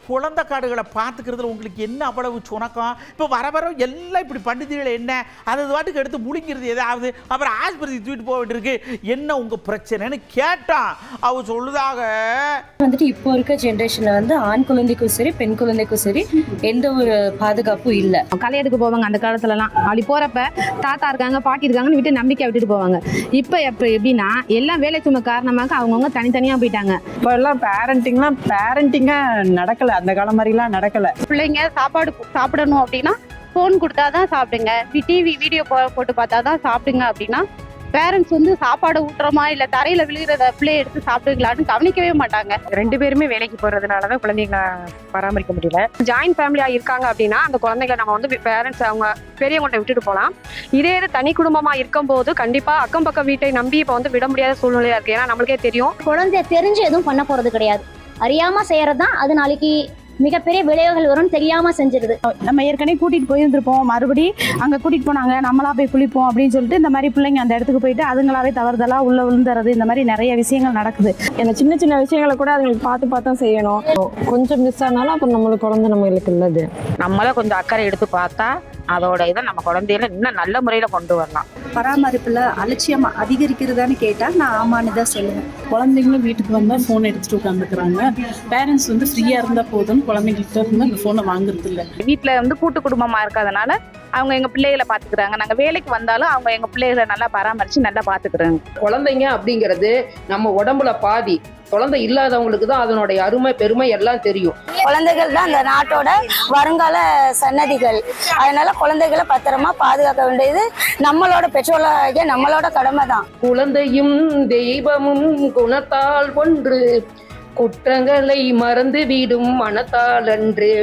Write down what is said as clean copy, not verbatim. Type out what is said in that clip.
குழந்தை காடுகளை பார்த்துக்கிறதுல உங்களுக்கு என்ன அவ்வளவு சுணக்கம்? இப்போ வர வர எல்லாம் இப்படி பண்டிகைகள் என்ன அது வாட்டுக்கு எடுத்து முழிங்கிறது ஏதாவது, அப்புறம் ஆஸ்பத்திரி தூக்கிட்டு போக வேண்டியிருக்கு, என்ன உங்கள் பிரச்சனைன்னு கேட்டான். அவ சொல்லுதாக வந்துட்டு இப்போ இருக்க ஜென்ரேஷனில் வந்து ஆண் குழந்தைக்கும் சரி பெண் குழந்தைக்கும் சரி எந்த ஒரு பாதுகாப்பும் இல்லை. கல்யாணத்துக்கு போவாங்க அந்த காலத்துலலாம். அப்படி போகிறப்ப தாத்தா இருக்காங்க பாட்டி இருக்காங்கன்னு விட்டு நம்பிக்கை விட்டுட்டு போவாங்க. இப்போ எப்படின்னா எல்லாம் வேலை சுமை காரணமாக அவங்கவுங்க தனித்தனியாக போயிட்டாங்க. இப்போ எல்லாம் பேரண்டிங்காக நடக்கலை, அந்த காலம் மாதிரிலாம் நடக்கலை. பிள்ளைங்க சாப்பாடு சாப்பிடணும் அப்படின்னா ஃபோன் கொடுத்தா தான் சாப்பிடுங்க, டிவி வீடியோ போட்டு பார்த்தா தான் சாப்பிடுங்க அப்படின்னா பேரண்ட்ஸ் வந்து சாப்பாடு ஊட்டுறோமா இல்லை தரையில் விழுகிறத பிள்ளைய எடுத்து சாப்பிடுங்களான்னு கவனிக்கவே மாட்டாங்க. 2 பேருமே வேலைக்கு போகிறதுனால தான் குழந்தைங்களை பராமரிக்க முடியல. ஜாயின்ட் ஃபேமிலியாக இருக்காங்க அப்படின்னா அந்த குழந்தைகளை நம்ம வந்து பேரண்ட்ஸ் அவங்க பெரியவங்கள்ட்ட விட்டுட்டு போகலாம். இதே தனி குடும்பமாக இருக்கும்போது கண்டிப்பாக அக்கம் பக்கம் வீட்டை நம்பி இப்போ வந்து விட முடியாத சூழ்நிலையாக இருக்குது. ஏன்னா நம்மளுக்கே தெரியும் குழந்தை தெரிஞ்சு எதுவும் பண்ண போகிறது கிடையாது, அறியாமல் செய்கிறது தான் அது நாளைக்கு மிகப்பெரிய விளைவுகள் வரும்னு தெரியாம செஞ்சிருது. நம்ம ஏற்கனவே கூட்டிட்டு போயிருந்திருப்போம், மறுபடி அங்க கூட்டிட்டு போனாங்க நம்மளா போய் குளிப்போம் அப்படின்னு சொல்லிட்டு இந்த மாதிரி பிள்ளைங்க அந்த இடத்துக்கு போயிட்டு அதுங்களாவே தவறுதலா உள்ள விழுந்துறது, இந்த மாதிரி நிறைய விஷயங்கள் நடக்குது. ஏன்னா சின்ன சின்ன விஷயங்களை கூட அதுங்களுக்கு பார்த்து செய்யணும். கொஞ்சம் மிஸ் ஆனாலும் அப்போ நம்மளுக்கு குழந்தை நம்மளுக்கு இல்லது. நம்மளே கொஞ்சம் அக்கறை எடுத்து பார்த்தா அதோட இதை நம்ம குழந்தையில இன்னும் நல்ல முறையில கொண்டு வரலாம். பராமரிப்புல அலட்சியம் அதிகரிக்கிறதான்னு கேட்டா நான் ஆமான்னு தான் சொல்லுவேன். குழந்தைங்களும் வீட்டுக்கு வந்தால் ஃபோன் எடுத்துட்டு உட்காந்துக்கிறாங்க. பேரண்ட்ஸ் வந்து ஃப்ரீயா இருந்தா போதும், குழந்தைங்கள்ட்ட இருந்து அந்த ஃபோனை வாங்குறது இல்லை. வீட்டுல வந்து கூட்டு குடும்பமா இருக்கிறதுனால அவங்க எங்க பிள்ளைகளை பாத்துக்கிறாங்க. நாங்க வேலைக்கு வந்தாலும் அவங்க எங்க பிள்ளைகளை நல்லா பராமரிச்சு நல்லா பாத்துக்கிறாங்க. குழந்தைங்க அப்படிங்கிறது நம்ம உடம்புல பாதி. குழந்தை இல்லாதவங்களுக்கு தான் அதனுடைய அருமை பெருமை எல்லாம் தெரியும். குழந்தைகள் தான் அந்த நாட்டோட வருங்கால சன்னதிகள். அதனால குழந்தைகளை பத்திரமா பாதுகாக்க வேண்டியது நம்மளோட பெற்றோராகிய நம்மளோட கடமை தான். குழந்தையும் தெய்வமும் குணத்தால் ஒன்று, குற்றங்களை மறந்து விடும் மனத்தால் அன்று.